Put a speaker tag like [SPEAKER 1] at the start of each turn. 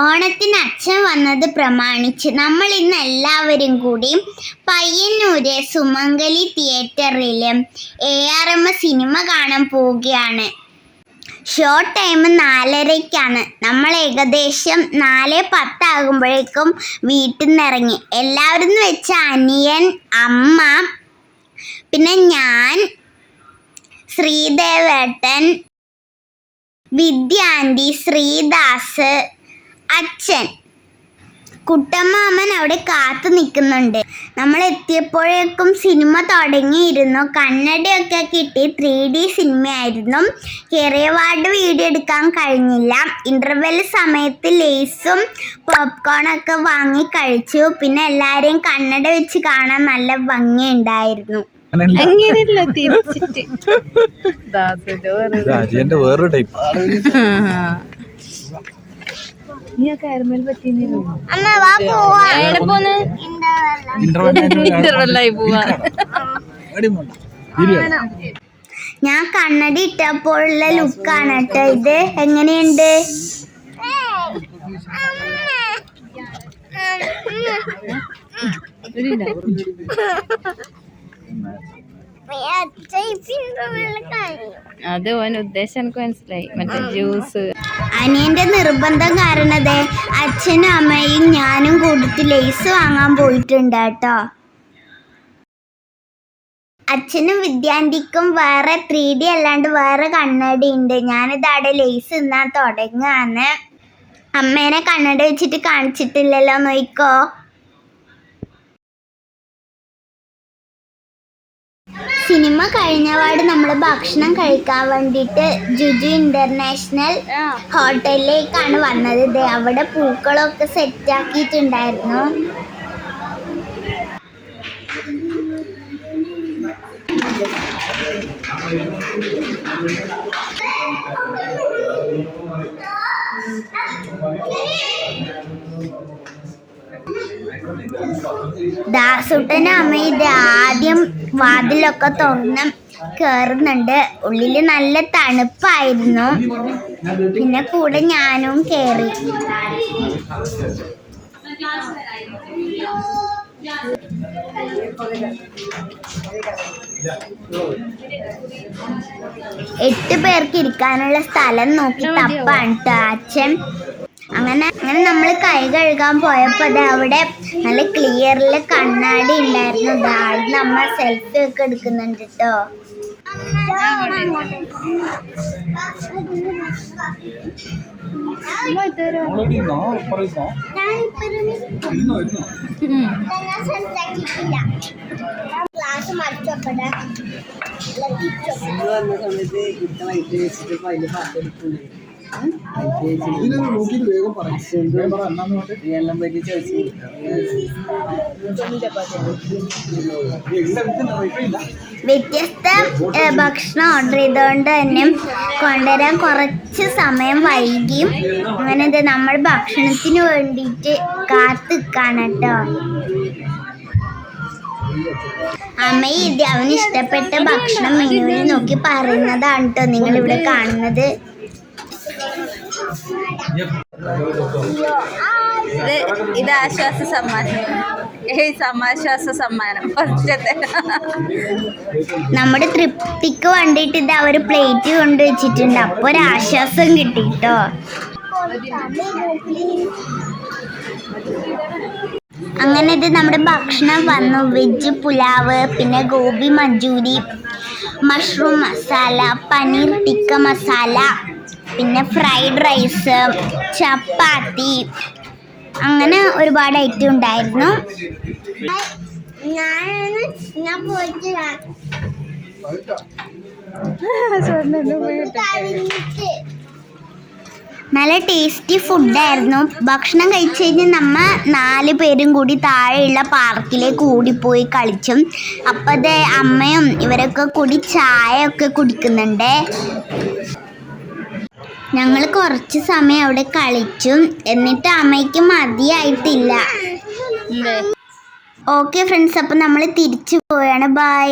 [SPEAKER 1] ഓണത്തിന് അച്ഛൻ വന്നത് പ്രമാണിച്ച് നമ്മൾ ഇന്ന് എല്ലാവരും കൂടി പയ്യന്നൂര് സുമംഗലി തിയേറ്ററിൽ ARM സിനിമ കാണാൻ പോവുകയാണ്. ഷോ ടൈം 4:30-ക്കാണ്. നമ്മൾ ഏകദേശം 4:10 ആകുമ്പോഴേക്കും വീട്ടിൽ നിന്ന് ഇറങ്ങി. എല്ലാവരും വെച്ച അനിയൻ, അമ്മ, പിന്നെ ഞാൻ, ശ്രീദേവേട്ടൻ, വിദ്യാന്റി, ശ്രീദാസ്, അച്ഛൻ, കുട്ടമ്മാമൻ അവിടെ കാത്തു നിൽക്കുന്നുണ്ട്. നമ്മൾ എത്തിയപ്പോഴേക്കും സിനിമ തുടങ്ങിയിരുന്നു. കണ്ണടയൊക്കെ കിട്ടി. 3D സിനിമയായിരുന്നു. കേറിയവാട് വീഡിയോ എടുക്കാൻ കഴിഞ്ഞില്ല. ഇന്റർവെൽ സമയത്ത് ലേസും പോപ്കോണൊക്കെ വാങ്ങി കഴിച്ചു. പിന്നെ എല്ലാവരെയും കണ്ണട വെച്ച് കാണാൻ നല്ല ഭംഗിയുണ്ടായിരുന്നു.
[SPEAKER 2] വേറൊരു ടൈപ്പ്
[SPEAKER 1] ഞാൻ കണ്ണട ഇട്ടപ്പോഴുള്ള ലുക്കാണ് കേട്ടോ ഇത്. എങ്ങനെയുണ്ട്?
[SPEAKER 3] അത് ഓൻ ഉദ്ദേശം എനിക്ക് മനസ്സിലായി. മറ്റേ ജ്യൂസ്
[SPEAKER 1] അനിയന്റെ നിർബന്ധം കാരണതേ അച്ഛനും അമ്മയും ഞാനും കൂടിയിട്ട് ലേസ് വാങ്ങാൻ പോയിട്ടുണ്ട് കേട്ടോ. അച്ഛനും വിദ്യാന്റിക്കും വേറെ 3D അല്ലാണ്ട് വേറെ കണ്ണട ഉണ്ട്. ഞാനിതവിടെ ലേസ് തിന്നാൻ തുടങ്ങാന്ന്. അമ്മേനെ കണ്ണട വെച്ചിട്ട് കാണിച്ചിട്ടില്ലല്ലോ, നോയിക്കോ. സിനിമ കഴിഞ്ഞപാട് നമ്മൾ ഭക്ഷണം കഴിക്കാൻ വേണ്ടിയിട്ട് ജുജു ഇന്റർനാഷണൽ ഹോട്ടലിലേക്കാണ് വന്നത്. അവിടെ പൂക്കളൊക്കെ സെറ്റാക്കിയിട്ടുണ്ടായിരുന്നു. ദാസുട്ടനും അമ്മയും ഇത് ആദ്യം വാതിലൊക്കെ തുറന്ന് കേറുന്നുണ്ട്. ഉള്ളില് നല്ല തണുപ്പായിരുന്നു. പിന്നെ കൂടെ ഞാനും കേറി. എട്ട് പേർക്ക് ഇരിക്കാനുള്ള സ്ഥലം നോക്കി തപ്പാണ് ട്ടോ അച്ഛൻ. അങ്ങനെ നമ്മൾ കൈ കഴുകാൻ പോയപ്പോൾ അവിടെ നല്ല ക്ലിയറിൽ കണ്ണാടി ഉണ്ടായിരുന്നു. അവിടെ നമ്മൾ സെൽഫി ഒക്കെ എടുക്കുന്നുണ്ട് കേട്ടോ. വ്യത്യസ്ത ഭക്ഷണം ഓർഡർ ചെയ്തുകൊണ്ട് തന്നെ കൊണ്ടുവരാൻ കുറച്ച് സമയം വൈകിയും. അങ്ങനെ നമ്മൾ ഭക്ഷണത്തിന് വേണ്ടിയിട്ട് കാത്തിക്കാണ് കേട്ടോ. അമ്മയെ ഇത് അവന് ഇഷ്ടപ്പെട്ട ഭക്ഷണം മെനുവിൽ നോക്കി പറയുന്നതാണ് കേട്ടോ നിങ്ങളിവിടെ കാണുന്നത്.
[SPEAKER 3] ഇത് ആശ്വാസ സമ്മാനം. സമാശ്വാസ സമ്മാനം ഫസ്റ്റത്തെ.
[SPEAKER 1] നമ്മുടെ തൃപ്തിക്ക് വേണ്ടിയിട്ട് ഇത് അവർ പ്ലേറ്റ് കൊണ്ടുവച്ചിട്ടുണ്ട്. അപ്പൊ ഒരു ആശ്വാസം കിട്ടിട്ടോ. അങ്ങനെ ഇത് നമ്മുടെ ഭക്ഷണം വന്നു. വെജ് പുലാവ്, പിന്നെ ഗോബി മഞ്ചൂരി, മഷ്റൂം മസാല, പനീർ ടിക്ക മസാല, പിന്നെ ഫ്രൈഡ് റൈസ്, ചപ്പാത്തി, അങ്ങനെ ഒരുപാട് ഐറ്റം ഉണ്ടായിരുന്നു. നല്ല ടേസ്റ്റി ഫുഡായിരുന്നു. ഭക്ഷണം കഴിച്ച് കഴിഞ്ഞ് നമ്മൾ 4 പേരും കൂടി താഴെയുള്ള പാർക്കിലേക്ക് ഓടിപ്പോയി കളിച്ചും. അപ്പം അമ്മയും ഇവരൊക്കെ കൂടി ചായ ഒക്കെ കുടിക്കുന്നുണ്ട്. ഞങ്ങൾ കുറച്ച് സമയം അവിടെ കളിച്ചു. എന്നിട്ട് അമ്മയ്ക്ക് മതിയായിട്ടില്ല. ഓക്കെ ഫ്രണ്ട്സ്, അപ്പം നമ്മൾ തിരിച്ചു പോവുകയാണ്. ബൈ.